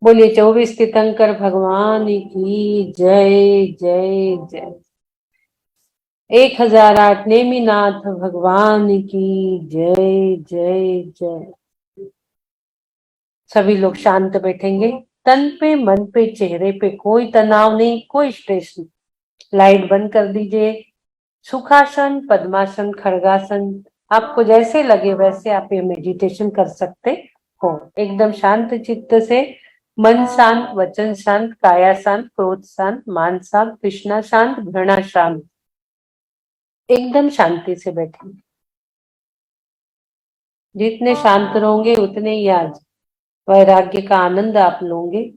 बोलिए 24 तीर्थंकर भगवान की जय जय जय। 1008 नेमिनाथ भगवान की जय जय जय। सभी लोग शांत बैठेंगे। तन पे, मन पे, चेहरे पे कोई तनाव नहीं, कोई स्ट्रेस नहीं। लाइट बंद कर दीजिए। सुखासन, पद्मासन, खड़गासन, आपको जैसे लगे वैसे आप ये मेडिटेशन कर सकते हो। एकदम शांत चित्त से, मन शांत, वचन शांत, काया शांत, क्रोध शांत, मान शांत, तृष्णा शांत, घृणा शांत, एकदम शांति से बैठेंगे। जितने शांत रहोगे उतने ही आज वैराग्य का आनंद आप लोगे।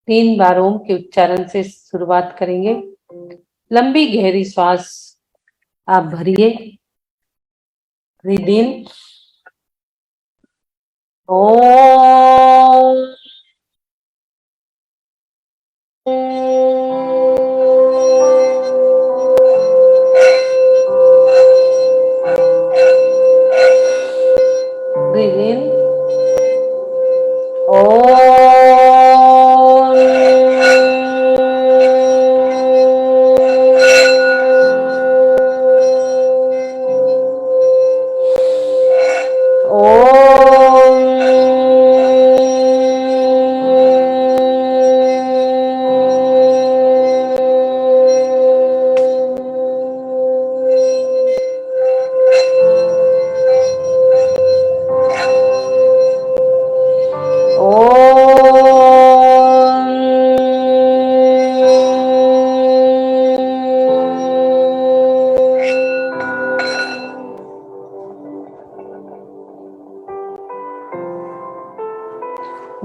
तीन बार ओम के उच्चारण से शुरुआत करेंगे। लंबी गहरी श्वास आप भरिए। Breathe in. Om. Breathe in.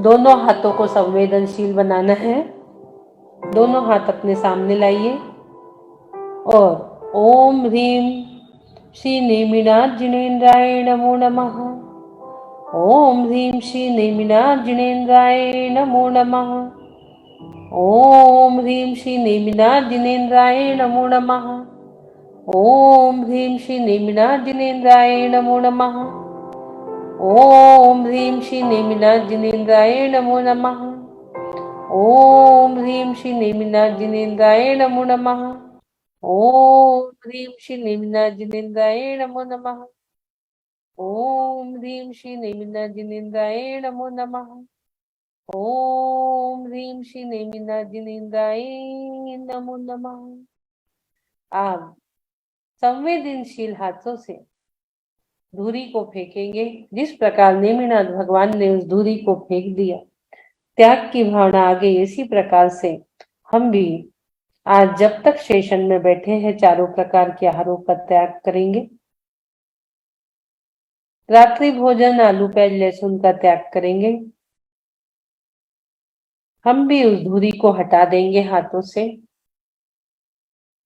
दोनों हाथों को संवेदनशील बनाना है। दोनों हाथ अपने सामने लाइए और ओम ह्रीम श्री नेमिनाथ जिनेन्द्राय नमो नमः। ओम ह्रीम श्री नेमिनाथ जिनेन्द्राय नमो नमः। ओम ह्रीम श्री नेमिनाथ जिनेन्द्राय नमो नमः। ओम ह्रीम श्री नेमिनाथ जिनेन्द्राय नमो नमः। ओम ह्रीम श्री नेमिनाथ जिनेन्द्राय नमो नमः। ओम ह्रीम श्री नेमिनाथ जिनेन्द्राय नमो नमः। ओम ह्रीम श्री नेमिनाथ जिनेन्द्राय नमो नमः। ओम ह्रीम श्री नेमिनाथ जिनेन्द्राय नमो नमः। ओम ह्रीम श्री नेमिनाथ जिनेन्द्राय नमो नमः। आप संवेदनशील हाथों से धूरी को फेंकेंगे। जिस प्रकार नेमिनाथ भगवान ने उस धूरी को फेंक दिया, त्याग की भावना आ गई, इसी प्रकार से हम भी आज जब तक सेशन में बैठे हैं चारों प्रकार के आहारों का त्याग करेंगे। रात्रि भोजन आलू प्याज लहसुन का त्याग करेंगे। हम भी उस धूरी को हटा देंगे हाथों से।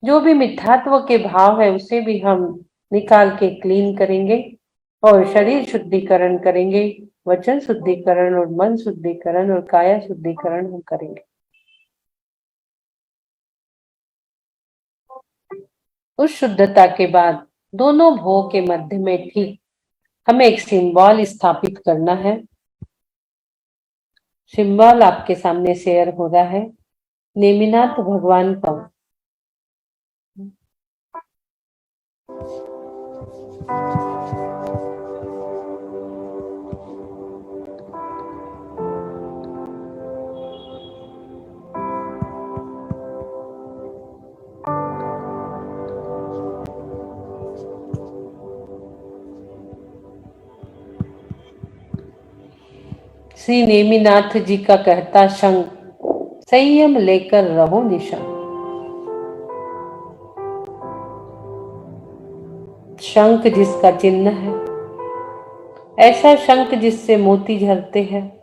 जो भी मिथ्यात्व के भाव है उसे भी हम निकाल के क्लीन करेंगे और शरीर शुद्धिकरण करेंगे, वचन शुद्धिकरण और मन शुद्धिकरण और काया शुद्धिकरण हम करेंगे। उस शुद्धता के बाद दोनों भों के मध्य में ठीक हमें एक सिंबल स्थापित करना है। सिंबल आपके सामने शेयर हो रहा है, नेमिनाथ भगवान का। श्री नेमिनाथ जी का कहता शंख, संयम लेकर रहो निशंक। शंख जिसका चिन्ह है, ऐसा शंख जिससे मोती झरते हैं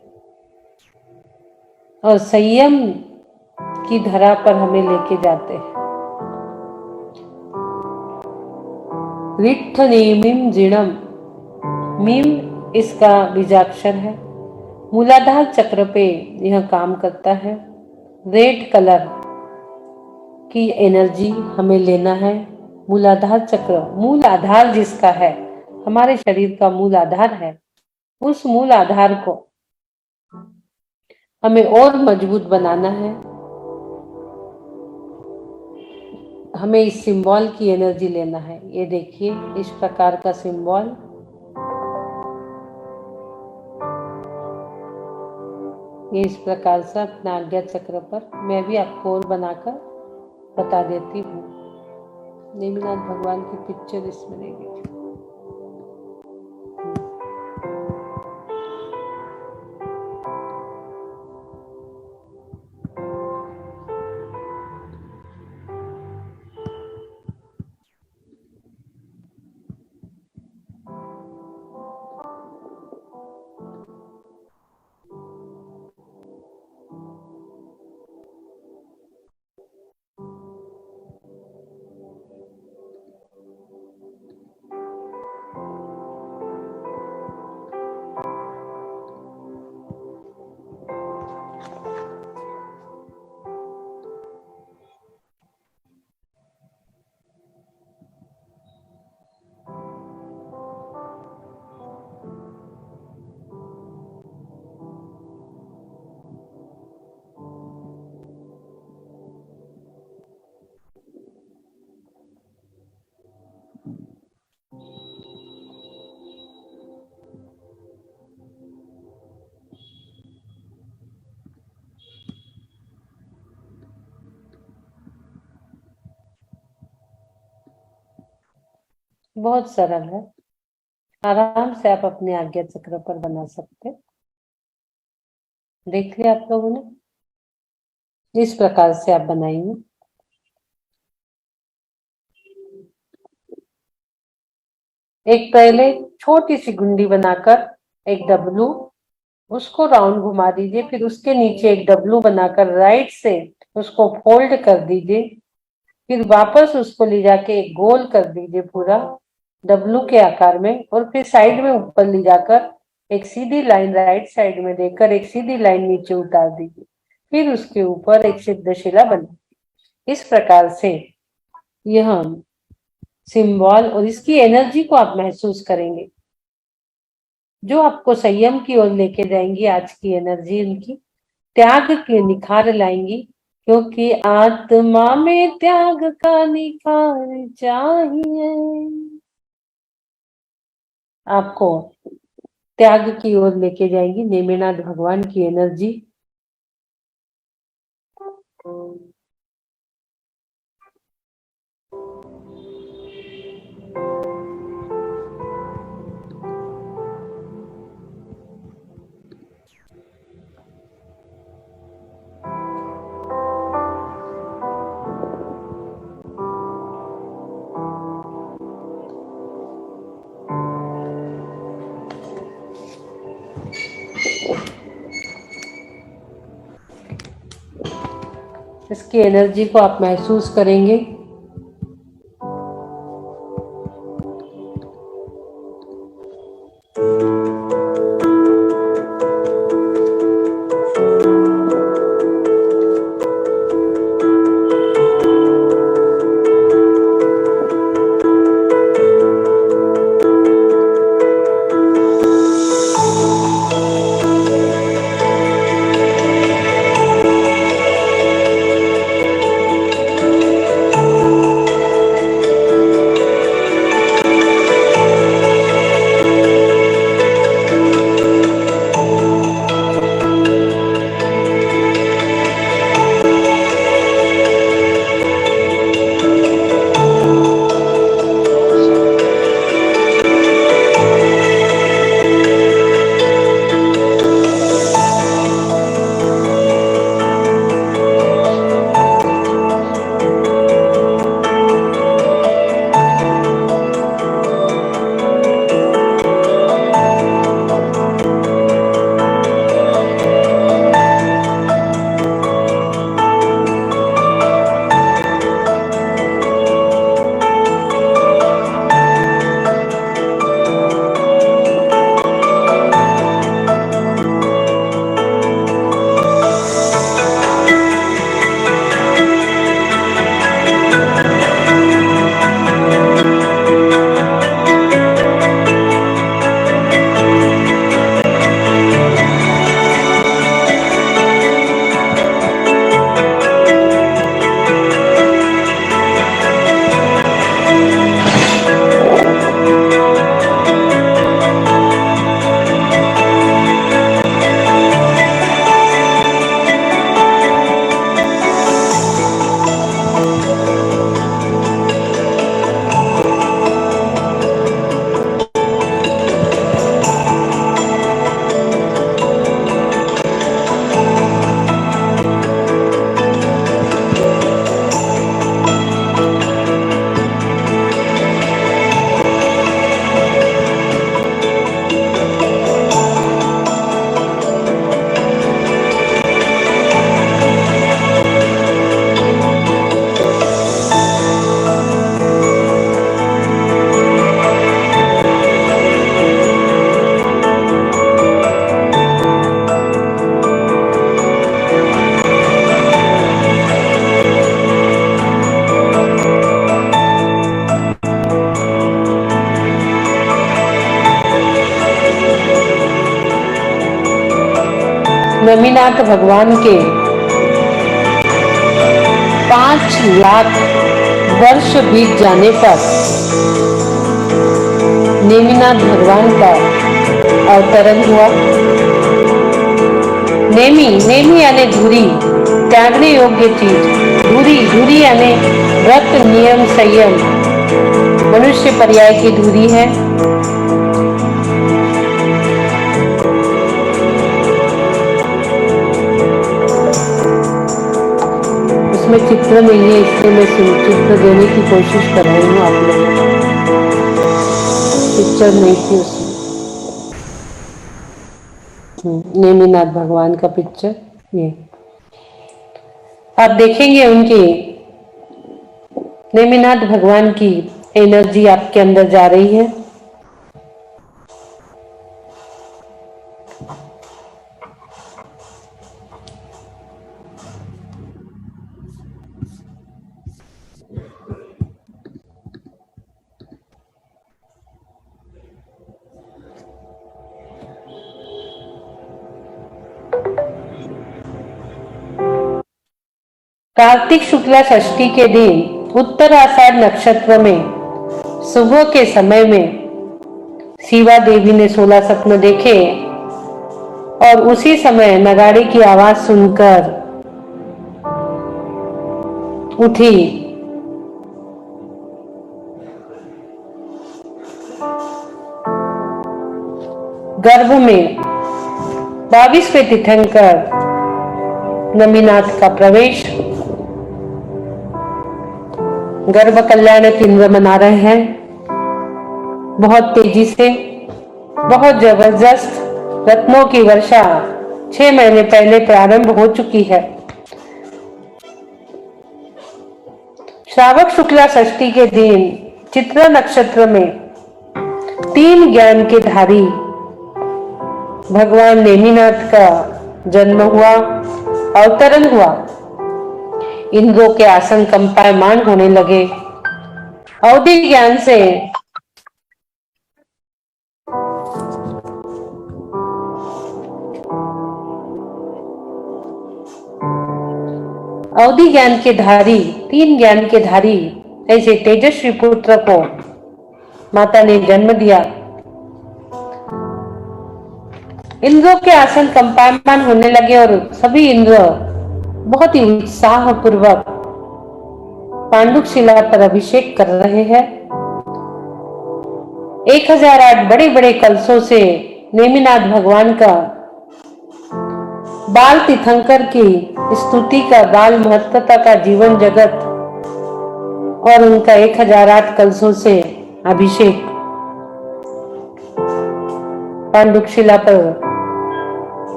और संयम की धरा पर हमें लेके जाते हैं। रिट्ठ नेमिम जिणम, मीम इसका बीजाक्षर है। मूलाधार चक्र पे यह काम करता है। रेड कलर की एनर्जी हमें लेना है। मूलाधार चक्र, मूल आधार जिसका है, हमारे शरीर का मूल आधार है, उस मूल आधार को हमें और मजबूत बनाना है। हमें इस सिंबल की एनर्जी लेना है। ये देखिए, इस प्रकार का सिंबल, ये इस प्रकार से अपना आज्ञा चक्र पर, मैं भी आपको और बनाकर बता देती हूँ। नेमिनाथ भगवान की पिक्चर इसमें देगी। बहुत सरल है, आराम से आप अपने आज्ञा चक्र पर बना सकते। देख लिया आप लोगों ने? इस प्रकार से आप बनाएंगे। एक पहले छोटी सी गुंडी बनाकर एक डब्लू, उसको राउंड घुमा दीजिए, फिर उसके नीचे एक डब्लू बनाकर राइट से उसको फोल्ड कर दीजिए, फिर वापस उसको ले जाके एक गोल कर दीजिए पूरा डब्लू के आकार में, और फिर साइड में ऊपर ले जाकर एक सीधी लाइन राइट साइड में देकर एक सीधी लाइन नीचे उतार दीजिए, फिर उसके ऊपर एक सिद्धशिला बना। इस प्रकार से यह सिंबल और इसकी एनर्जी को आप महसूस करेंगे, जो आपको संयम की ओर लेके जाएंगी। आज की एनर्जी उनकी त्याग के निखार लाएंगी, क्योंकि आत्मा में त्याग का निखार चाहिए। आपको त्याग की ओर लेके जाएंगी नेमिनाथ भगवान की एनर्जी। इसकी एनर्जी को आप महसूस करेंगे। नमीनाथ भगवान के 5 लाख वर्ष बीत जाने पर नेमिनाथ भगवान का अवतरण हुआ। नेमी नेमी यानी धुरी, त्यागने योग्य चीज। धुरी धुरी यानी व्रत, नियम, संयम। मनुष्य पर्याय की धुरी है। उसमें चित्र नहीं है, इसलिए मैं चित्र देने की कोशिश कर रही हूँ आप लोगों को। पिक्चर नहीं थी उसमें। नेमिनाथ भगवान का पिक्चर ये आप देखेंगे। उनकी नेमिनाथ भगवान की एनर्जी आपके अंदर जा रही है। कार्तिक शुक्ला षष्ठी के दिन उत्तर आषाढ़ नक्षत्र में सुबह के समय में शिवा देवी ने 16 सपने देखे और उसी समय नगाड़े की आवाज सुनकर उठी। गर्भ में 22वें तीर्थंकर नमीनाथ का प्रवेश। गर्भ कल्याण इंद्र मना रहे हैं बहुत तेजी से, बहुत जबरदस्त। रत्नों की वर्षा 6 महीने पहले प्रारंभ हो चुकी है। श्रावक शुक्ला षष्ठी के दिन चित्रा नक्षत्र में 3 ज्ञान के धारी भगवान नेमिनाथ का जन्म हुआ, अवतरण हुआ। इंद्रों के आसन कंपायमान होने लगे। अवधि ज्ञान से अवधि ज्ञान के धारी, 3 ज्ञान के धारी ऐसे तेजस्वी पुत्र को माता ने जन्म दिया। इंद्रों के आसन कंपायमान होने लगे और सभी इंद्र बहुत ही उत्साह पूर्वक पांडुक शिला पर अभिषेक कर रहे हैं। 1008 बड़े बड़े कलशों से नेमिनाथ भगवान का बाल तीर्थंकर की स्तुति का, बाल महत्वता का जीवन जगत और उनका 1008 कलशों से अभिषेक पांडुक शिला पर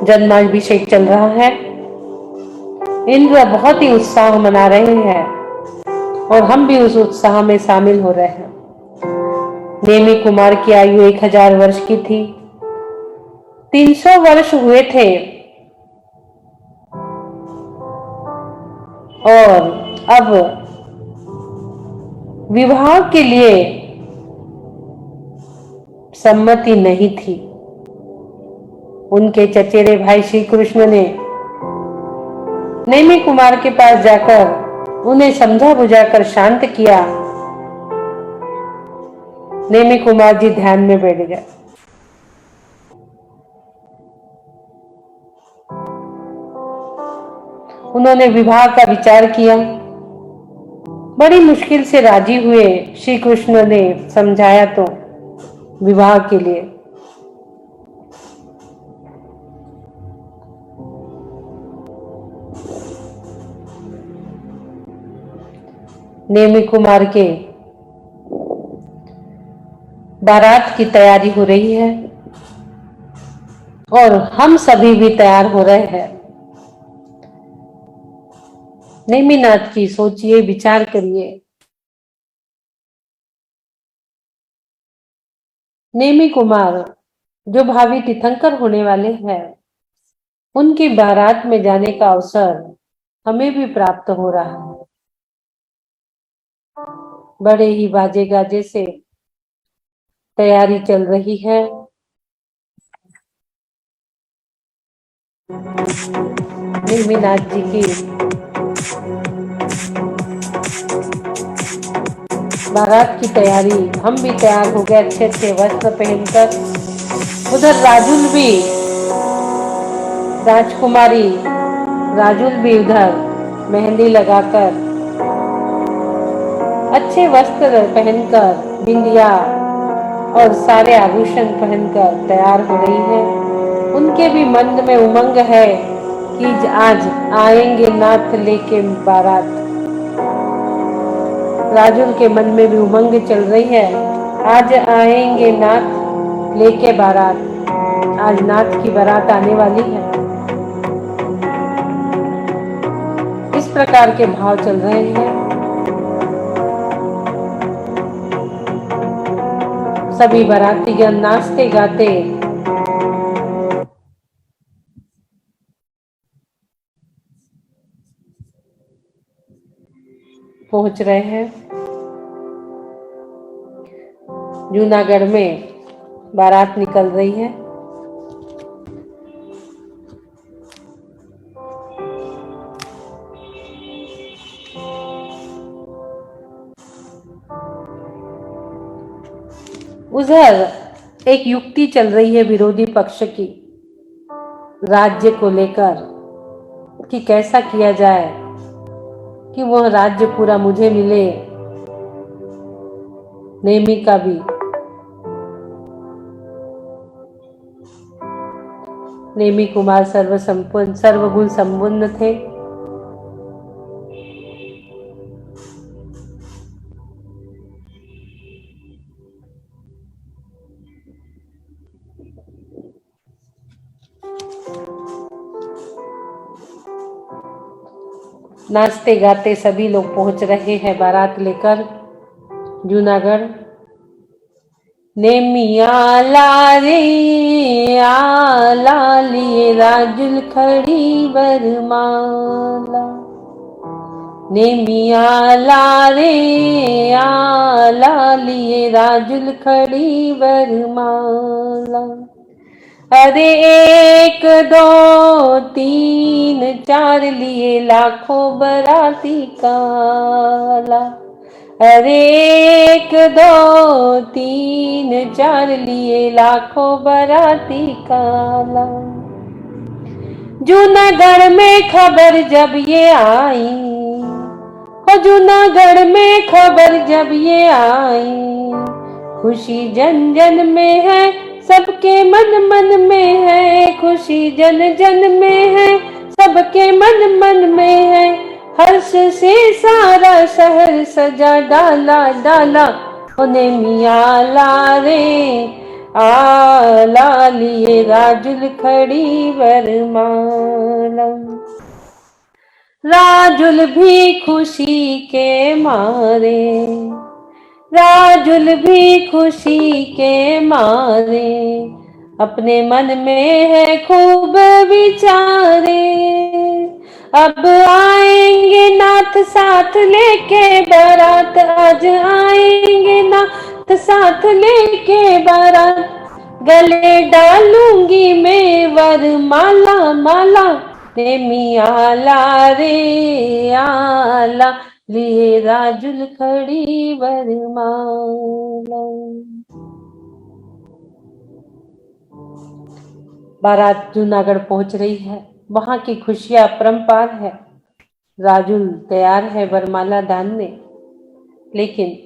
जन्माभिषेक चल रहा है। इंद्र बहुत ही उत्साह मना रहे हैं और हम भी उस उत्साह में शामिल हो रहे हैं। नेमि कुमार की आयु 1000 वर्ष की थी। 300 वर्ष हुए थे और अब विवाह के लिए सम्मति नहीं थी। उनके चचेरे भाई श्री कृष्ण ने नेमि कुमार के पास जाकर उन्हें समझा बुझाकर शांत किया। नेमि कुमार जी ध्यान में बैठ गए। उन्होंने विवाह का विचार किया। बड़ी मुश्किल से राजी हुए। श्री कृष्ण ने समझाया तो विवाह के लिए। नेमि कुमार के बारात की तैयारी हो रही है और हम सभी भी तैयार हो रहे हैं। नेमिनाथ की सोचिए, विचार करिए। नेमि कुमार जो भावी तीर्थंकर होने वाले हैं, उनकी बारात में जाने का अवसर हमें भी प्राप्त हो रहा है। बड़े ही बाजे गाजे से तैयारी चल रही है। नेमिनाथ जी की बारात की तैयारी। हम भी तैयार हो गए अच्छे अच्छे वस्त्र पहनकर। उधर राजुल भी, राजकुमारी राजुल भी उधर मेहंदी लगाकर, अच्छे वस्त्र पहनकर, बिंदिया और सारे आभूषण पहनकर तैयार हो रही है। उनके भी मन में उमंग है कि आज आएंगे नाथ लेके बारात। राजुल के मन में भी उमंग चल रही है, आज आएंगे नाथ लेके बारात। आज नाथ की बारात आने वाली है। इस प्रकार के भाव चल रहे हैं। सभी बारातीगण नाचते गाते पहुंच रहे हैं। जूनागढ़ में बारात निकल रही है। उधर एक युक्ति चल रही है विरोधी पक्ष की, राज्य को लेकर, कि कैसा किया जाए कि वह राज्य पूरा मुझे मिले। नेमी का भी, नेमी कुमार सर्वसंपन्न सर्वगुण संपन्न थे। नाचते गाते सभी लोग पहुंच रहे हैं बारात लेकर जूनागढ़। नेमिया रे आला लिए राजुल खड़ी वरमाला। नेमिया रे आला लिए राजुल खड़ी वरमाला। अरे एक दो तीन चार लिए लाखों बराती काला। अरे एक दो तीन चार लिए लाखों बराती काला। जूनागढ़ में खबर जब ये आई, जूनागढ़ में खबर जब ये आई, खुशी जन जन में है, सबके मन मन में है। खुशी जन जन में है, सबके मन मन में है। हर्ष से सारा शहर सजा डाला डाला। नेमिया रे आला लिए राजुल खड़ी वरमाला। राजुल भी खुशी के मारे, राजुल भी खुशी के मारे, अपने मन में है खूब विचारे। अब आएंगे नाथ साथ लेके बारात, आज आएंगे नाथ साथ लेके बारात। गले डालूंगी मैं वरमाला माला। नेमिया रे आला लिए राजुल खड़ी वरमाला। बारात जूनागढ़ पहुंच रही है। वहां की खुशियां अपरंपार है। राजुल तैयार है वरमाला डालने, लेकिन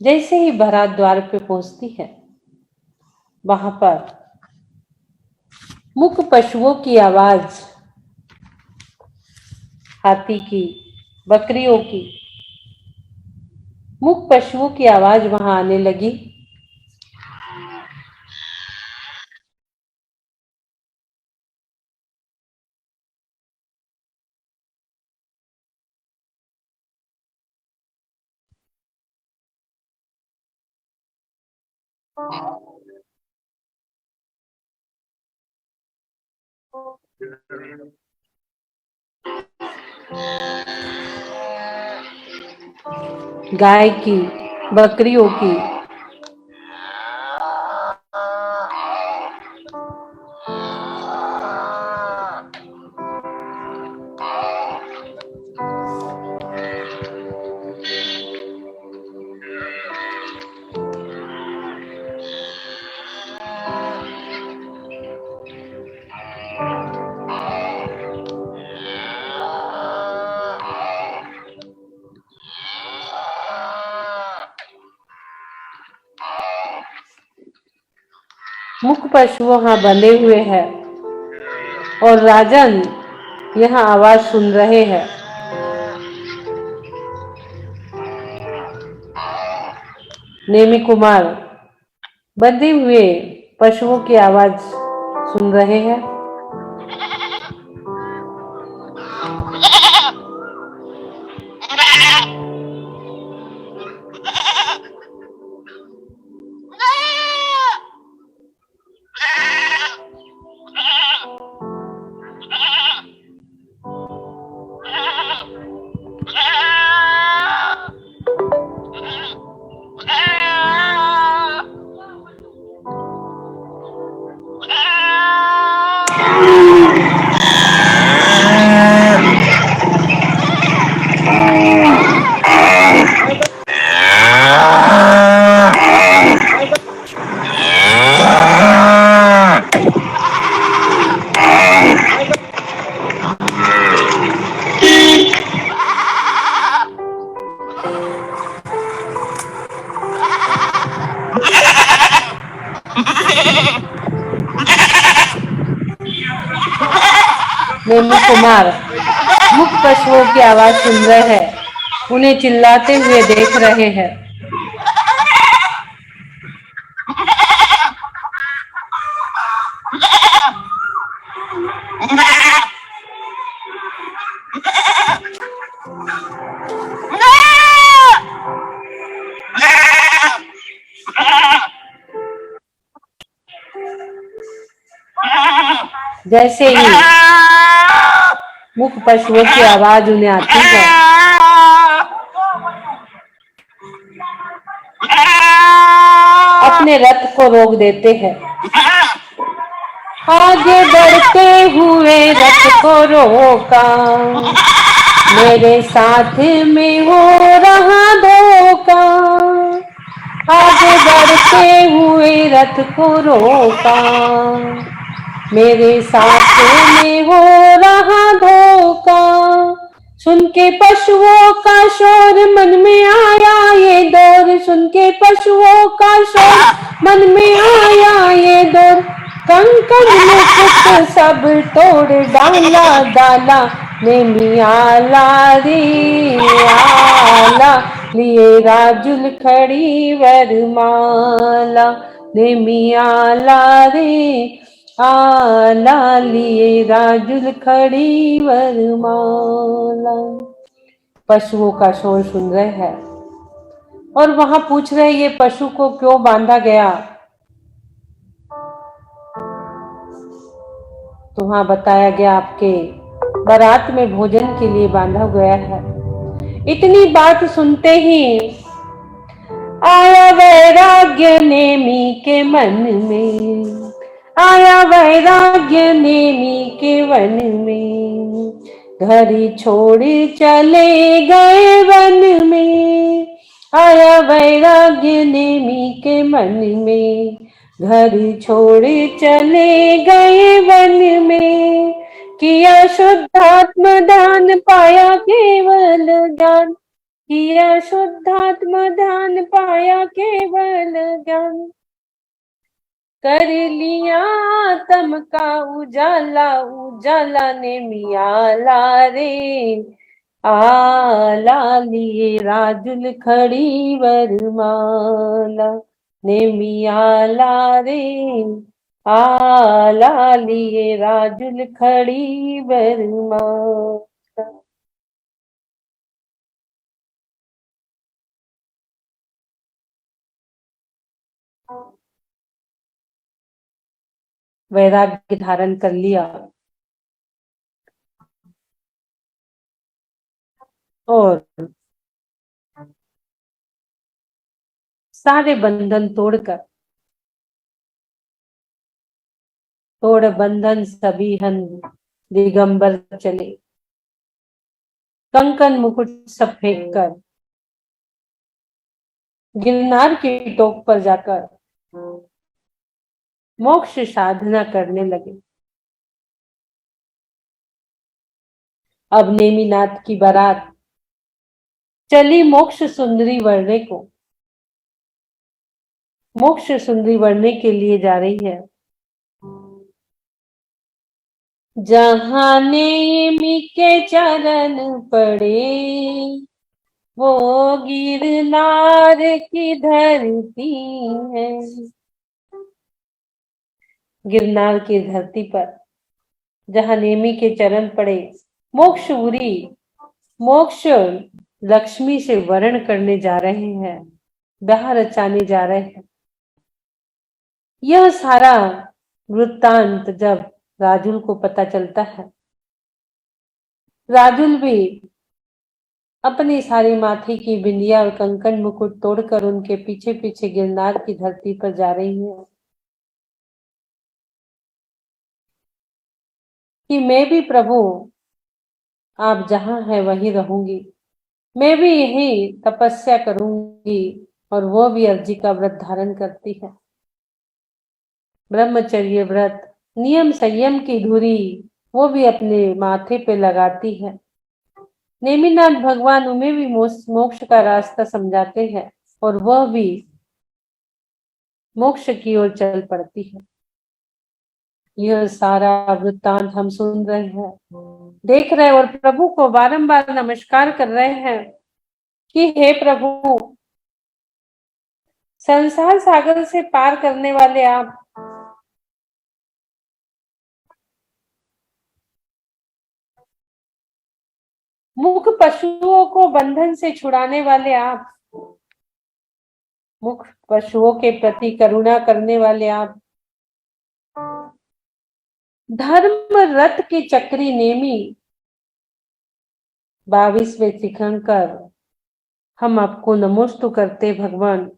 जैसे ही बारात द्वार पे पहुंचती है, वहां पर मुख पशुओं की आवाज, हाथी की, बकरियों की, मुख पशुओं की आवाज वहां आने लगी। गाय की, बकरियों की, मुख पशु वहां बंधे हुए हैं और राजन यहाँ आवाज सुन रहे हैं। नेमी कुमार बंधे हुए पशुओं की आवाज सुन रहे हैं। नेमी कुमार मुख पशुओं की आवाज सुन रहे हैं, उन्हें चिल्लाते हुए देख रहे हैं। जैसे ही मुख पशुओं की आवाज उन्हें आती है, अपने रथ को रोक देते हैं। आगे बढ़ते हुए रथ को रोका, मेरे साथ में हो रहा धोखा। आगे बढ़ते हुए रथ को रोका, मेरे साथ में हो रहा धोखा। सुन के पशुओं का शोर मन में आया ये दौर, सुन के पशुओं का शोर मन में आया ये दौर। कंकड़ मुकुट सब तोड़ डाला डाला, नेमी आला रे आला, लिए राजुल खड़ी वरमाला। नेमी आला रे आला, लिए राजुल खड़ी वरमाला। पशुओं का शोर सुन रहे हैं और वहां पूछ रहे ये पशु को क्यों बांधा गया। तो वहां बताया गया आपके बारात में भोजन के लिए बांधा गया है। इतनी बात सुनते ही आया वैराग्य नेमी के मन में, आया वैराग्य नेमी के वन में। घर छोड़ चले गए वन में, आया वैराग्य नेमी के मन में। घर छोड़ चले गए वन में, किया शुद्धात्म दान पाया केवल ज्ञान, किया शुद्धात्म दान पाया केवल ज्ञान। कर लिया आत्म का उजाला उजाला, नेमी आला रे आला, लिए राजुल खड़ी वरमाला। नेमी आला रे आला, लिए राजुल खड़ी वरमाला। वैराग्य धारण कर लिया और सारे बंधन तोड़ बंधन सभी हन दिगंबर चले। कंकन मुकुट सब फेंक कर गिरनार की टोक पर जाकर मोक्ष साधना करने लगे। अब नेमिनाथ की बारात चली मोक्ष सुंदरी वरने को, मोक्ष सुंदरी वरने के लिए जा रही है। जहाँ नेमी के चरण पड़े वो गिरनार की धरती है। गिरनार की धरती पर जहाँ नेमी के चरण पड़े मोक्षपुरी मोक्ष लक्ष्मी से वर्ण करने जा रहे हैं, ब्याह रचाने जा रहे हैं। यह सारा वृत्तांत जब राजुल को पता चलता है, राजुल भी अपनी सारी माथे की बिंदिया और कंकन मुकुट तोड़कर उनके पीछे पीछे गिरनार की धरती पर जा रही है कि मैं भी प्रभु आप जहां हैं वहीं रहूंगी, मैं भी यही तपस्या करूंगी। और वो भी अर्जी का व्रत धारण करती है, ब्रह्मचर्य व्रत, नियम संयम की धुरी वो भी अपने माथे पे लगाती है। नेमिनाथ भगवान उन्हें भी मोक्ष का रास्ता समझाते हैं और वह भी मोक्ष की ओर चल पड़ती है। यह सारा वृत्तांत हम सुन रहे हैं, देख रहे हैं और प्रभु को बारंबार नमस्कार कर रहे हैं कि हे प्रभु, संसार सागर से पार करने वाले आप, मुख पशुओं को बंधन से छुड़ाने वाले आप, मुख पशुओं के प्रति करुणा करने वाले आप, धर्म रथ की चक्री नेमी 22वें तीर्थंकर, हम आपको नमोस्तु करते भगवान,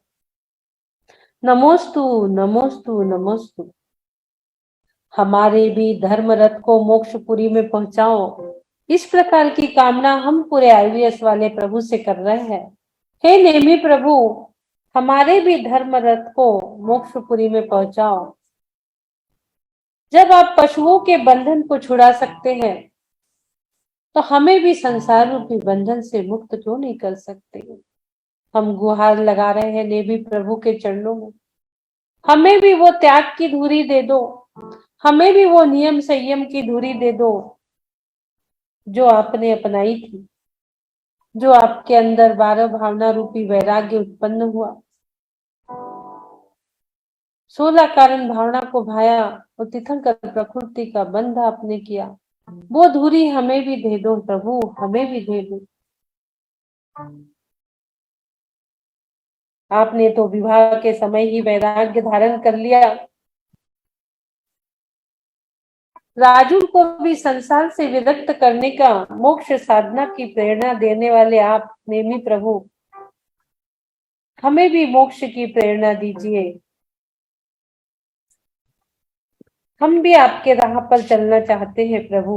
नमोस्तु नमोस्तु नमोस्तु। हमारे भी धर्म रथ को मोक्षपुरी में पहुंचाओ, इस प्रकार की कामना हम पूरे आईवीएस वाले प्रभु से कर रहे हैं। हे नेमी प्रभु, हमारे भी धर्म रथ को मोक्षपुरी में पहुंचाओ। जब आप पशुओं के बंधन को छुड़ा सकते हैं तो हमें भी संसार रूपी बंधन से मुक्त क्यों नहीं कर सकते। हम गुहार लगा रहे हैं नेमी प्रभु के चरणों में, हमें भी वो त्याग की धुरी दे दो, हमें भी वो नियम संयम की धुरी दे दो जो आपने अपनाई थी, जो आपके अंदर 12 भावना रूपी वैराग्य उत्पन्न हुआ, 16 कारण भावना को भाया और तीर्थंकर प्रकृति का बंध आपने किया, वो धुरी हमें भी दे दो प्रभु, हमें भी दे दो। आपने तो विवाह के समय ही वैराग्य धारण कर लिया, राजू को भी संसार से विरक्त करने का मोक्ष साधना की प्रेरणा देने वाले आप नेमी प्रभु, हमें भी मोक्ष की प्रेरणा दीजिए। हम भी आपके राह पर चलना चाहते हैं प्रभु।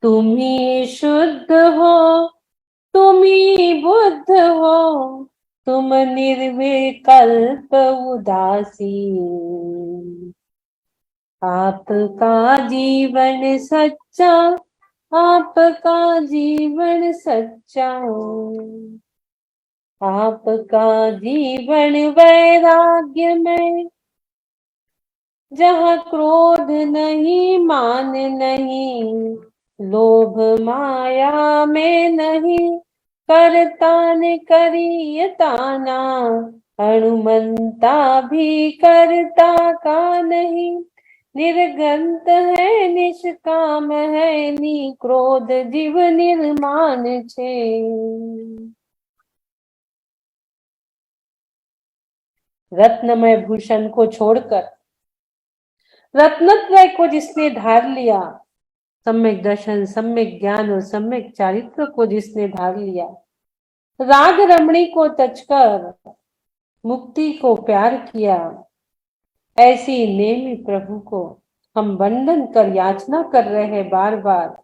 तुम ही शुद्ध हो, तुम ही बुद्ध हो, तुम निर्विकल्प उदासी, आपका जीवन सच्चा, आपका जीवन सच्चा, आपका जीवन वैराग्य में, जहाँ क्रोध नहीं, मान नहीं, लोभ माया में नहीं, करतान करियताना, हनुमंता भी करता का नहीं, निर्गंत है निष्काम है नी, क्रोध जीव निर्माण छे। रत्नमय भूषण को छोड़कर रत्नत्रय को जिसने धार लिया, सम्यक दर्शन, सम्यक ज्ञान और सम्यक चारित्र को जिसने धार लिया, राग रमणी को तजकर मुक्ति को प्यार किया, ऐसी नेमी प्रभु को हम वंदन कर याचना कर रहे हैं बार बार,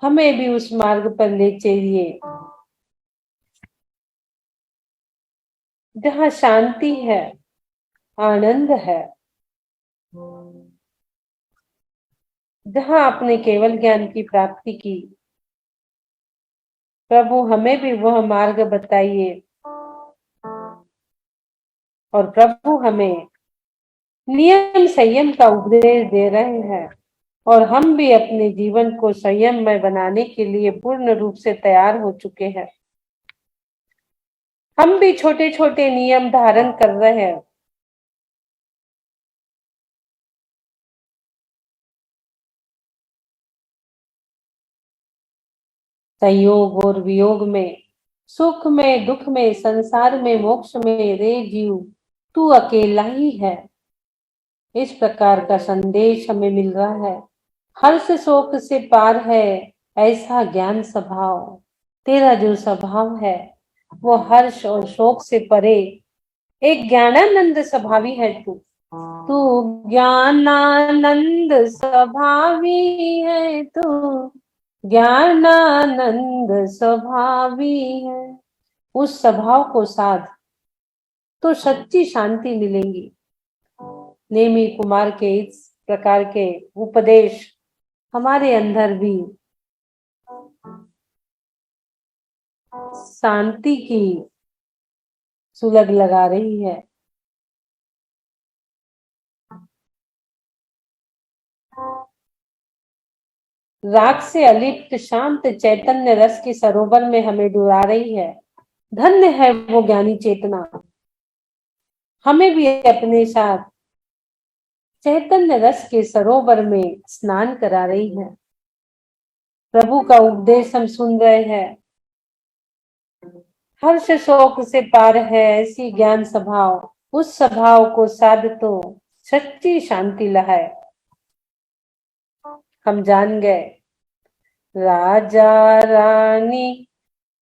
हमें भी उस मार्ग पर ले चलिए जहाँ शांति है, आनंद है, जहाँ आपने केवल ज्ञान की प्राप्ति की। प्रभु हमें भी वह मार्ग बताइए और प्रभु हमें नियम संयम का उपदेश दे रहे हैं और हम भी अपने जीवन को संयममय बनाने के लिए पूर्ण रूप से तैयार हो चुके हैं। हम भी छोटे छोटे नियम धारण कर रहे हैं। संयोग और वियोग में, सुख में दुख में, संसार में मोक्ष में, रे जीव तू अकेला ही है। इस प्रकार का संदेश हमें मिल रहा है। हर्ष शोक से पार है ऐसा ज्ञान स्वभाव। तेरा जो स्वभाव है वो हर्ष और शोक से परे एक ज्ञानानंद स्वभावी है। तू ज्ञानानंद स्वभावी है। तू ज्ञानानंद स्वभावी है। उस स्वभाव को साध तो सच्ची शांति मिलेगी। नेमी कुमार के इस प्रकार के उपदेश हमारे अंदर भी शांति की सुलग लगा रही है। राग से अलिप्त शांत चैतन्य रस के सरोवर में हमें डुरा रही है। धन्य है वो ज्ञानी चेतना, हमें भी अपने साथ चैतन्य रस के सरोवर में स्नान करा रही है। प्रभु का उपदेश हम सुन रहे हैं। हर्ष शोक से पार है ऐसी ज्ञान स्वभाव, उस स्वभाव को साध तो सच्ची शांति लहाए। हम जान गए राजा रानी,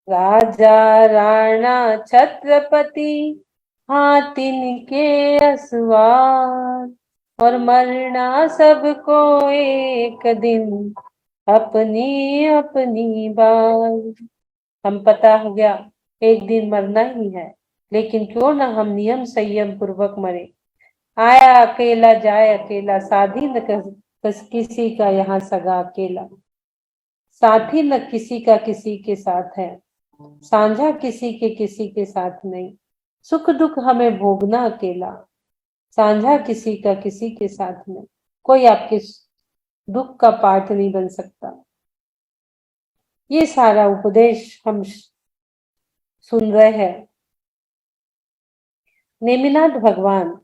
राजा राणा छत्रपति, हाथिन के असवार, और मरना सबको एक दिन अपनी अपनी बार। हम पता हो गया एक दिन मरना ही है, लेकिन क्यों ना हम नियम संयम पूर्वक मरे। आया अकेला जाए अकेला, साधी न किसी का यहाँ सगा अकेला। साथी न किसी का किसी के साथ है, साझा किसी के किसी के साथ नहीं। सुख दुख हमें भोगना अकेला, साझा किसी का किसी के साथ नहीं। कोई आपके दुख का पार्ट नहीं बन सकता। ये सारा उपदेश हम सुन रहे हैं। नेमिनाथ भगवान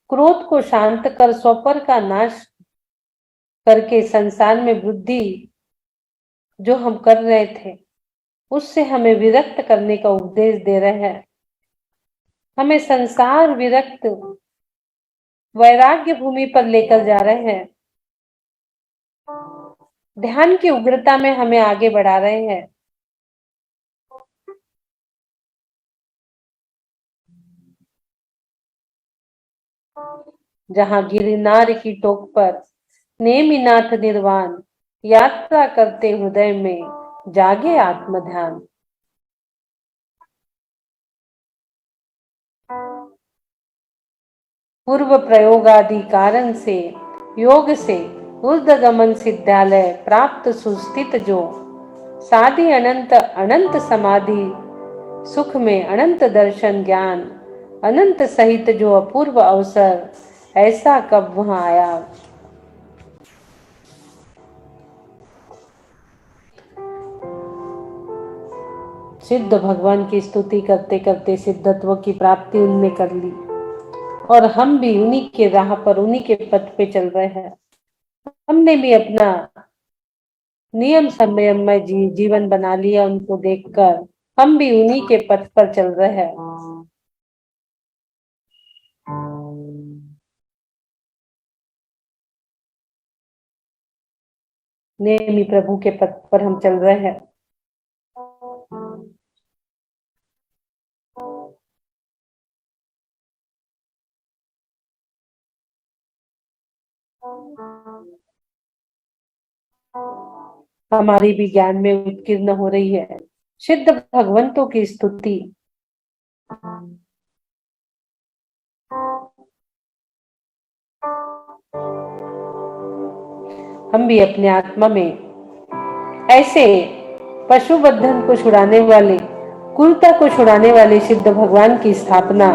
क्रोध को शांत कर स्वपर का नाश करके संसार में वृद्धि जो हम कर रहे थे उससे हमें विरक्त करने का उपदेश दे रहे हैं। हमें संसार विरक्त वैराग्य भूमि पर लेकर जा रहे हैं। ध्यान की उग्रता में हमें आगे बढ़ा रहे हैं। जहां गिरनार की टोक पर नेमिनाथ निर्वाण यात्रा करते हृदय में जागे आत्म ध्यान। पूर्व प्रयोग आदि कारण से योग से ऊर्ध्वगमन सिद्धालय प्राप्त सुस्थित जो साधि अनंत अनंत समाधि सुख में अनंत दर्शन ज्ञान अनंत सहित जो अपूर्व अवसर ऐसा कब वहां आया। सिद्ध भगवान की स्तुति करते करते सिद्धत्व की प्राप्ति उनने कर ली और हम भी उन्हीं के राह पर उन्हीं के पथ पे चल रहे हैं। हमने भी अपना नियम संयममय जीवन बना लिया। उनको देखकर हम भी उन्हीं के पथ पर चल रहे हैं। नेमी प्रभु के पथ पर हम चल रहे हैं। हमारी भी ज्ञान में उत्कीर्ण हो रही है सिद्ध भगवंतों की स्तुति। हम भी अपने आत्मा में ऐसे पशु बंधन को छुड़ाने वाले कुरता को छुड़ाने वाले सिद्ध भगवान की स्थापना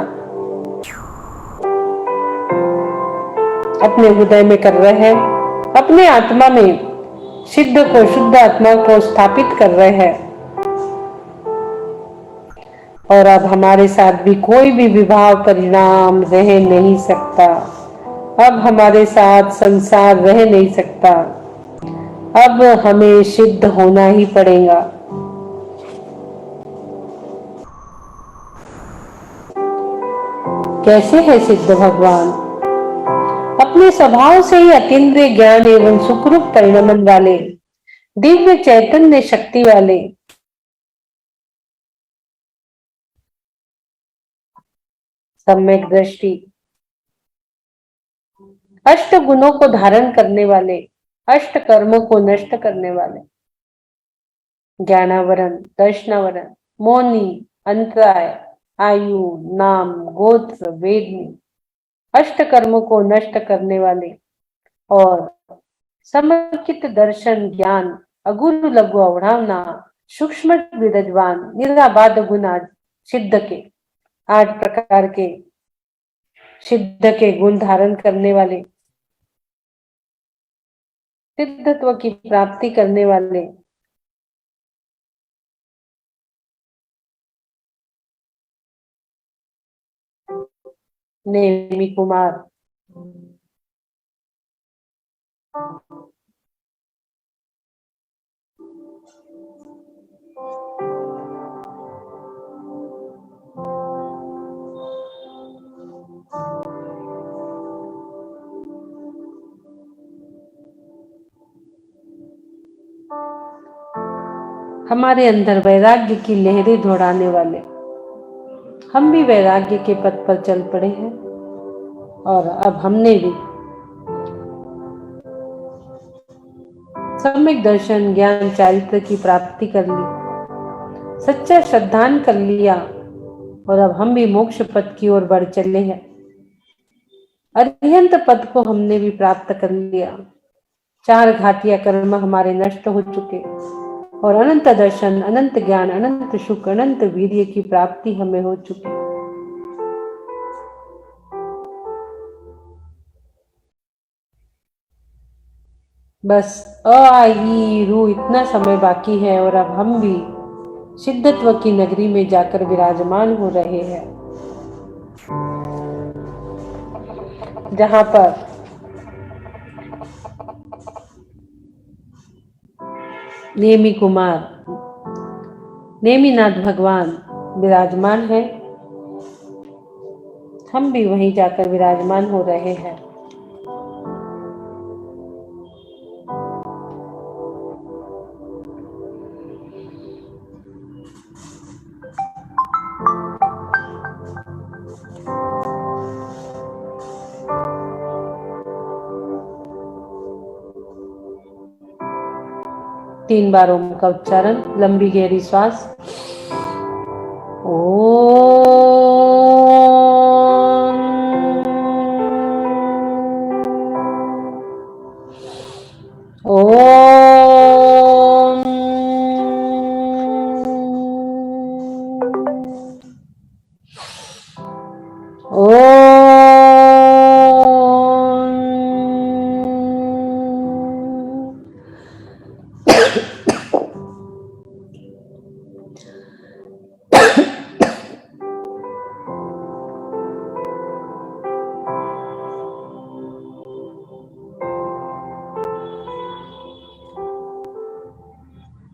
अपने हृदय में कर रहे हैं, अपने आत्मा में सिद्ध को, शुद्ध आत्मा को स्थापित कर रहे हैं। और अब हमारे साथ भी कोई भी विभाव परिणाम रह नहीं सकता। अब हमारे साथ संसार रह नहीं सकता। अब हमें सिद्ध होना ही पड़ेगा। कैसे है सिद्ध भगवान? अपने स्वभाव से ही अतीन्द्रिय ज्ञान एवं सुखरूप परिणमन वाले, दिव्य चैतन्य शक्ति वाले, सम्यक दृष्टि, अष्ट गुणों को धारण करने वाले, अष्ट कर्मों को नष्ट करने वाले, ज्ञानावरण, दर्शनावरण, मौनी, अंतराय, आयु, नाम, गोत्र, वेदनी, अष्ट कर्मों को नष्ट करने वाले और समर्पित दर्शन ज्ञान, अगुरु लघु अवढ़ावना, सूक्ष्म विरजवान, निराबाध गुण सिद्ध के 8 प्रकार के सिद्ध के गुण धारण करने वाले, सिद्धत्व की प्राप्ति करने वाले, नेमी कुमार, हमारे अंदर वैराग्य की लहरें दौड़ाने वाले, हम भी वैराग्य के पथ पर चल पड़े हैं। और अब हमने भी सम्यक दर्शन ज्ञान चारित्र की प्राप्ति कर ली, सच्चा श्रद्धान कर लिया और अब हम भी मोक्ष पथ की ओर बढ़ चले हैं। अरिहंत पद को हमने भी प्राप्त कर लिया। 4 घातिया कर्म हमारे नष्ट हो चुके और अनंत दर्शन, अनंत ज्ञान, अनंत सुख, अनंत वीर्य की प्राप्ति हमें हो चुकी। बस अ आ ई रू इतना समय बाकी है और अब हम भी सिद्धत्व की नगरी में जाकर विराजमान हो रहे हैं, जहां पर नेमी कुमार, नेमीनाथ भगवान विराजमान है। हम भी वहीं जाकर विराजमान हो रहे हैं। तीन बार ओम का उच्चारण, लंबी गहरी श्वास।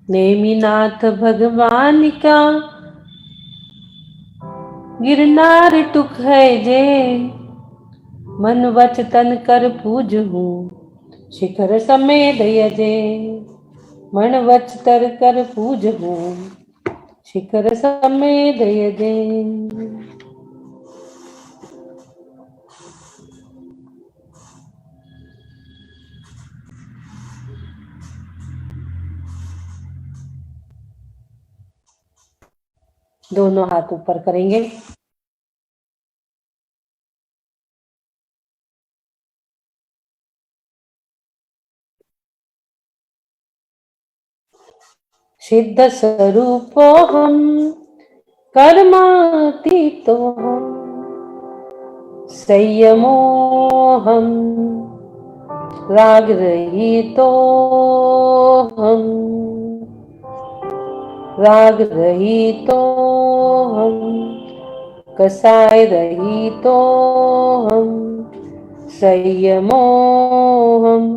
नेमिनाथ भगवान का गिरनार टुक है जे, मन वच तन कर पूज हूँ शिखर समेत यजे। मन वच तर कर पूज हूँ शिखर समेत यजे। दोनों हाथ ऊपर करेंगे। सिद्ध स्वरूपो हम कर्मातीतोऽहम् संयमोऽहम् रागरहितोऽहम् कसायरहितोऽहम् संयमोऽहम्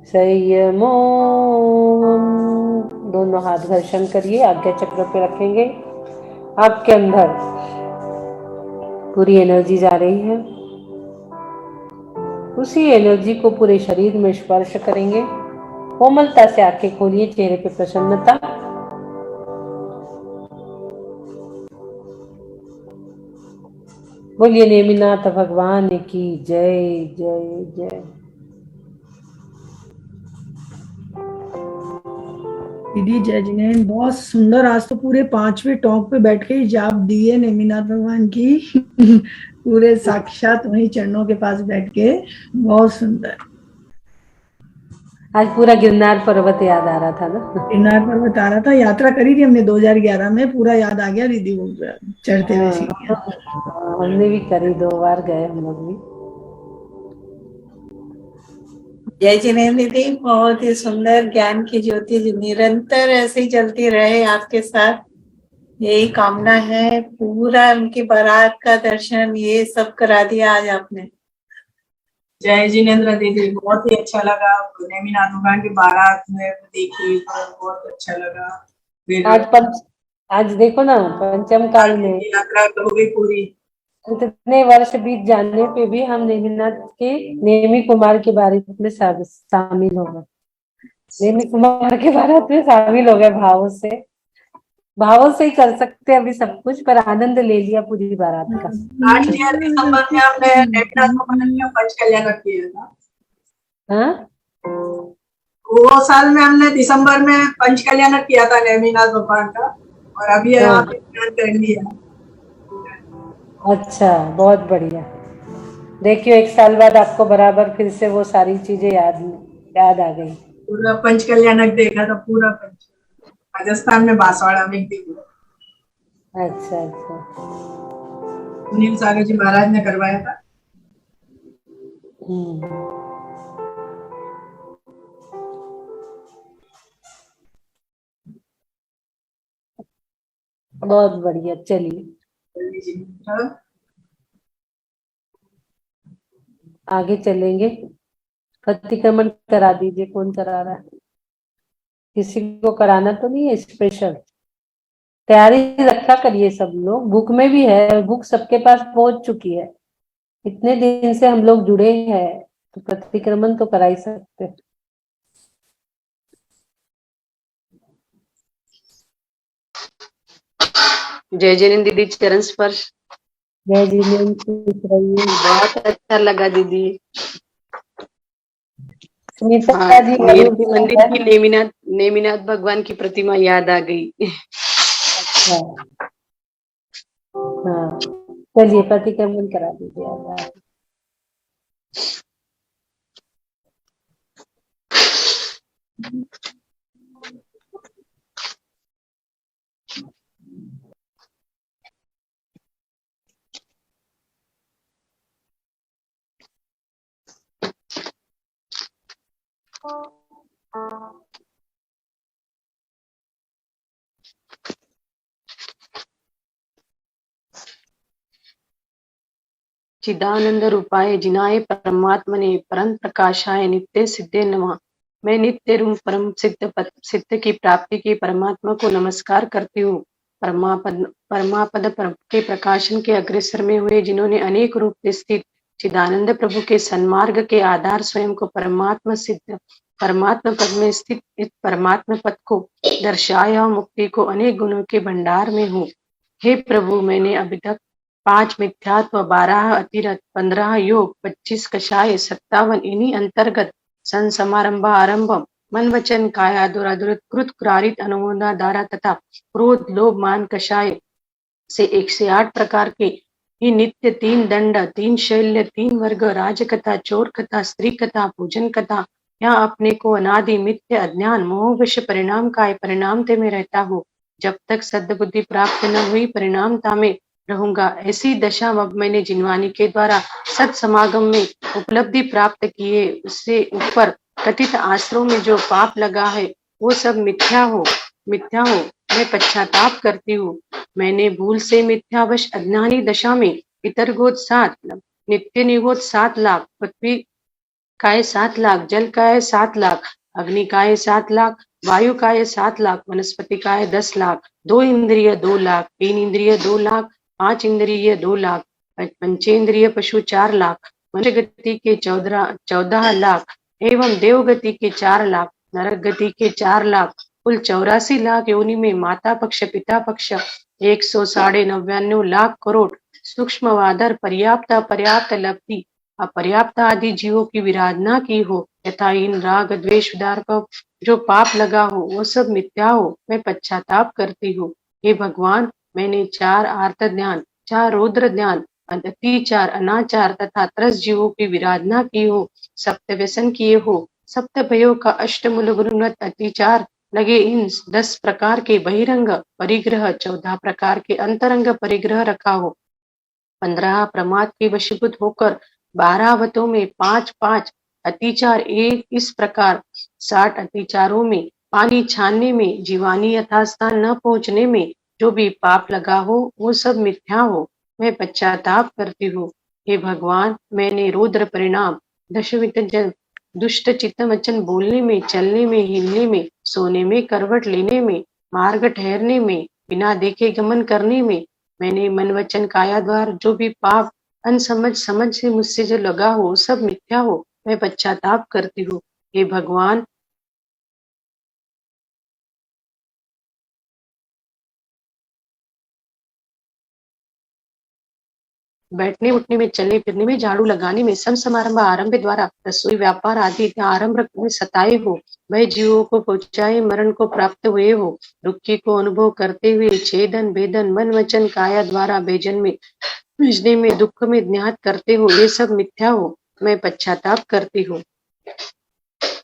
संयमोऽहम्। दोनों हाथ घर्षण करिए, आज्ञा चक्र पे रखेंगे। आपके अंदर पूरी एनर्जी जा रही है, उसी एनर्जी को पूरे शरीर में स्पर्श करेंगे। कोमलता से आंखें खोलिए, चेहरे पे प्रसन्नता। बोलिए नेमिनाथ भगवान की जय जय जय। दीदी जय जिनेन्द्र, बहुत सुंदर। आज तो पूरे 5वें टॉप पे बैठ के ही जाप दिए नेमिनाथ भगवान की पूरे साक्षात वही चरणों के पास बैठ के, बहुत सुंदर। आज पूरा गिरनार पर्वत याद आ रहा था ना। गिरनार पर्वत आ रहा था, यात्रा करी थी हमने 2011 में, पूरा याद आ गया दीदी वो चढ़ते हुए सीढ़ियां। हमने भी करी, 2 बार गए हम लोग भी। जय जिनेन्द्र दीदी, बहुत ही सुंदर ज्ञान की ज्योति निरंतर ऐसे ही चलती रहे आपके साथ, यही कामना है। पूरा उनकी बारात का दर्शन ये सब करा दिया आज आपने। जय जिनेन्द्र दीदी, बहुत ही अच्छा लगा। नेमिनाथ भगवान की बारात में देखी, बहुत अच्छा लगा। फिर आज देखो ना, पंचम काल में यात्रा हो गई पूरी। इतने वर्ष बीत जाने पे भी हम नेमिनाथ के नेमी कुमार के बारात में शामिल हो गए। नेमी कुमार के बारात में शामिल हो गए। भावों से ही कर सकते अभी सब कुछ, पर आनंद ले लिया पूरी बारात का। 8 दिसंबर में हमने नेमिनाथ भगवान का पंच कल्याण किया था। हाँ, वो साल में हमने दिसंबर में पंच कल्याण किया था नेमिनाथ भगवान का, और अभी यहाँ पे कर लिया। अच्छा, बहुत बढ़िया। देखियो 1 साल बाद आपको बराबर फिर से वो सारी चीजें याद आ गई। पूरा पंच कल्याण देखा था, पूरा पंच राजस्थान में बांसवाड़ा में देखा। अच्छा। सुनील सागर जी महाराज ने करवाया था। बहुत बढ़िया, चलिए आगे चलेंगे। प्रतिक्रमण करा दीजिए, कौन करा रहा है? किसी को कराना तो नहीं है स्पेशल? तैयारी रखा करिए सब लोग, बुक में भी है, बुक सबके पास पहुंच चुकी है। इतने दिन से हम लोग जुड़े हैं तो प्रतिक्रमण तो करा ही सकते हैं। जय जिनेन्द्र दीदी, चरण स्पर्श। जय जिनेन्द्र, बहुत अच्छा लगा दीदी। सुनीता जी मंदिर की नेमिनाथ भगवान की प्रतिमा याद आ गई। हाँ, चलिए प्रतिक्रमण करा दीजिए आप। चिदानंद रूपाय जिनाय परमात्मने परम प्रकाशाय नित्य सिद्धे नमः। मैं नित्य रूप परम सिद्ध की प्राप्ति की परमात्मा को नमस्कार करती हूँ। परमापद के प्रकाशन के अग्रसर में हुए, जिन्होंने अनेक रूप से स्थित चिदानंद प्रभु के सन्मार्ग के आधार स्वयं को परमात्मा सिद्ध परमात्मा पद में स्थित इस परमात्मा पद को दर्शाया। मुक्ति को अनेक गुणों के भंडार में हूँ। हे प्रभु, मैंने अभी तक 5 मिथ्यात्व, 12 अतिरथ, 15 योग, 25 कषाय, 57 इन्हीं अंतर्गत समारंभ आरंभ मन वचन काया दुरादुरत कृत क्रारित अनुमोदा दारा तथा क्रोध लोभ मान कषाय से 108 प्रकार के ही नित्य 3 दंड, 3 शैल्य, 3 वर्ग, राजकथा, चोर कथा, स्त्री कथा, पूजन कथा, यहाँ अपने को अनादि मिथ्य अज्ञान मोहवश परिणाम काय परिणामते में रहता हूँ। जब तक सद्बुद्धि प्राप्त न हुई परिणामता में रहूंगा। ऐसी दशा अब मैंने जिनवानी के द्वारा सत समागम में उपलब्धि प्राप्त किए, उससे ऊपर कथित आश्रयों में जो पाप लगा है वो सब मिथ्या हो। मैं पश्चाताप करती हूँ। मैंने भूल से मिथ्यावश अज्ञानी दशा में पितरगोद 7, नित्य निगोद 7 लाख, पृथ्वी काय 7 लाख, जल काय 7 लाख, अग्नि काय 7 लाख, वायु काय 7 लाख, वनस्पति काय 10 लाख, 2 इंद्रिय 2 लाख, 3 इंद्रिय 2 लाख, 5 इंद्रिय 2 लाख, पंचेंद्रिय पशु 4 लाख, मनुष्य गति के 14 लाख एवं देव गति के 4 लाख, नरक गति के 4 लाख, कुल 84 लाख योनि में माता पक्ष पिता पक्ष 199 लाख करोड़ सूक्ष्म वादर पर्याप्त अपर्याप्त लब्धि अपर्याप्त आदि जीवों की विराधना की हो, यथा इन राग द्वेष उदार को जो पाप लगा हो वो सब मिथ्या हो। मैं पश्चाताप करती हूँ। हे भगवान, मैंने 4 आर्त ध्यान, 4 रौद्र ध्यान, अत्याचार अनाचार तथा त्रस जीवों की विराधना की हो, सप्त व्यसन किए हो, सप्त भयो का अष्टमूल गुरुनत अत्याचार लगे इन 10 प्रकार के बहिरंग परिग्रह, 14 प्रकार के अंतरंग परिग्रह रखा हो, 15 प्रमाद के वशीभूत होकर 12 अवतों में 5-5 अतिचार, एक इस प्रकार 60 अतिचारों में पानी छानने में, जीवानी यथास्थान न पहुंचने में जो भी पाप लगा हो वो सब मिथ्या हो। मैं पश्चाताप करती हूँ। हे भगवान, मैंने रौद्र परिणाम दुष्ट चित्त वचन बोलने में, चलने में, हिलने में, सोने में, करवट लेने में, मार्ग ठहरने में, बिना देखे गमन करने में, मैंने मन वचन काया द्वार जो भी पाप अनसमझ समझ से मुझसे जो लगा हो सब मिथ्या हो। मैं पश्चाताप करती हूँ। हे भगवान, बैठने उठने में, चलने फिरने में, झाड़ू लगाने में, सब समारंभ आरंभ द्वारा रसोई व्यापार आदि आरंभ में सताए हो, वह जीवों को पहुंचाए मरण को प्राप्त हुए हो, दुखी को अनुभव करते हुए छेदन भेदन मन वचन काया द्वारा भेजन में भेजने में दुख में ज्ञात करते हो, ये सब मिथ्या हो। मैं पश्चाताप करती हूँ।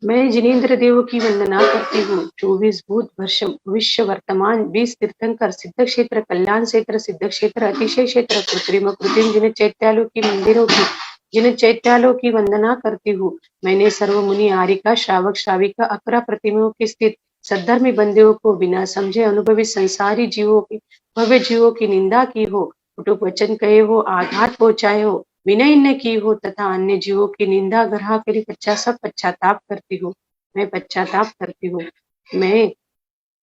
मैं जिनेन्द्र देव की वंदना करती हूँ। 24 भूत वर्ष भविष्य वर्तमान 20 तीर्थंकर सिद्ध क्षेत्र कल्याण क्षेत्र सिद्ध क्षेत्र अतिशय क्षेत्र कृत्रिम कृत्रिम जिन चैत्यालयों की मंदिरों की जिन चैत्यालयों की वंदना करती हूँ। मैंने सर्व मुनि आरिका श्रावक श्राविका अकरा प्रतिमाओं के स्थित सद्धर्मी बंदियों को बिना समझे अनुभवी संसारी जीवों की भव्य जीवों की निंदा की हो, कुटुक वचन कहे हो, आघात पहुंचाए हो, विनय न की हो तथा अन्य जीवों की निंदा ग्रह करी पश्चाताप करती हूँ। मैं पश्चाताप करती हूँ। मैं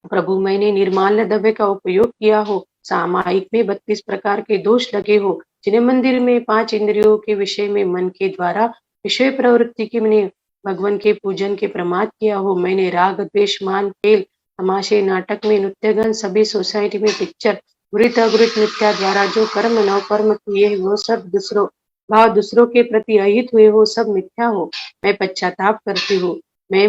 प्रभु, मैंने निर्माल्य द्रव्य का उपयोग किया हो, सामायिक में 32 प्रकार के दोष लगे हो, जिन्हें मंदिर में 5 इंद्रियों के विषय में मन के द्वारा विषय प्रवृत्ति की मैंने भगवान के पूजन के प्रमाद किया हो। मैंने राग द्वेष मान खेल तमाशे नाटक में नृत्यगन सभी सोसाइटी में पिक्चर वृत अवृत मिथ्या द्वारा जो कर्म नवकर्म किए वो सब दूसरों के प्रति अहित हुए वो सब मिथ्या हो। मैं पश्चाताप करती हूँ। मैं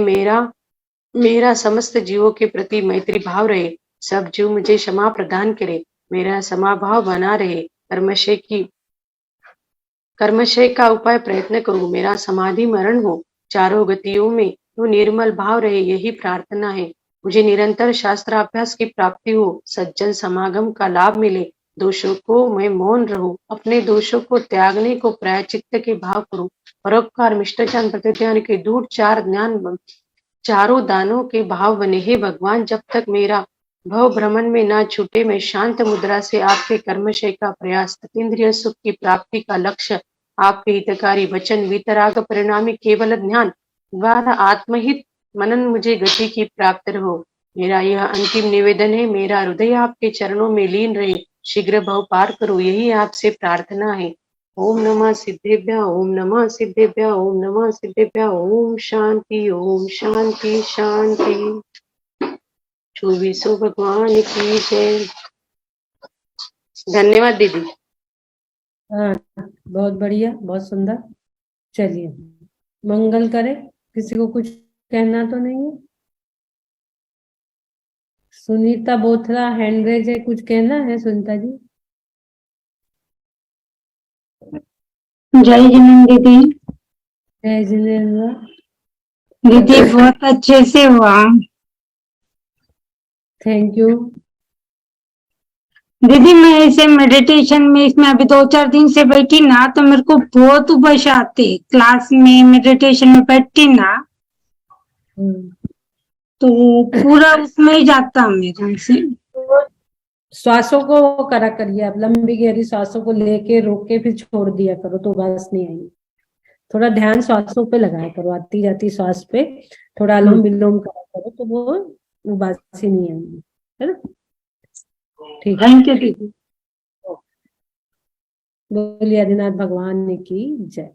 मेरा समस्त जीवों के प्रति मैत्री भाव रहे, सब जीव मुझे क्षमा प्रदान करे, मेरा समाभाव बना रहे, कर्मशय का उपाय प्रयत्न करूं, मेरा समाधि मरण हो, चारों गतियों में तो निर्मल भाव रहे, यही प्रार्थना है। मुझे निरंतर शास्त्राभ्यास की प्राप्ति हो, सज्जन समागम का लाभ मिले, दोषों को मैं मौन रहूं, अपने दोषों को त्यागने को प्रायश्चित्त के भाव करूं, परोपकार मिष्टाचार प्रतिज्ञान के दूर चारों दानों के भाव बने। हे भगवान, जब तक मेरा भव भ्रमण में ना छूटे, मैं शांत मुद्रा से आपके कर्मशय का प्रयास, अतीन्द्रिय सुख की प्राप्ति का लक्ष्य, आपके हितकारी वचन, वितराग परिणामी केवल ध्यान द्वारा आत्महित मनन मुझे गति की प्राप्त हो। मेरा यह अंतिम निवेदन है, मेरा हृदय आपके चरणों में लीन रहे, शीघ्र भव पार करो, यही आपसे प्रार्थना है। ओम नमः सिद्धेभ्य ओम नमः सिद्धेभ्य ओम नमः सिद्धेभ्य ओम शांति शांति। 24 भगवान की जय। धन्यवाद दीदी। हाँ, बहुत बढ़िया, बहुत सुंदर। चलिए मंगल करें। किसी को कुछ कहना तो नहीं है? सुनीता बोथरा हैंड रेज है, कुछ कहना है सुनीता जी? जय जिनेन्द्र दीदी। जय जिनेन्द्र दीदी बहुत अच्छे से हुआ। Thank you. दीदी मैं ऐसे मेडिटेशन में इसमें अभी 2-4 दिन से बैठी ना, तो मेरे को बहुत उबस आते क्लास में मेडिटेशन में बैठती ना, तो पूरा उसमें ही जाता मेरा से। श्वासों को करा करिए, आप लंबी गहरी श्वासों को लेके रोक के फिर छोड़ दिया करो तो उबास नहीं आएगी। थोड़ा ध्यान श्वासों पे लगाया करो, आती जाती श्वास पे थोड़ा अनुलोम विलोम करा करो तो वो उबासी नहीं आएगी, है ना। ठीक है, थैंक यू दीदी। बोलिए आदिनाथ भगवान की जय।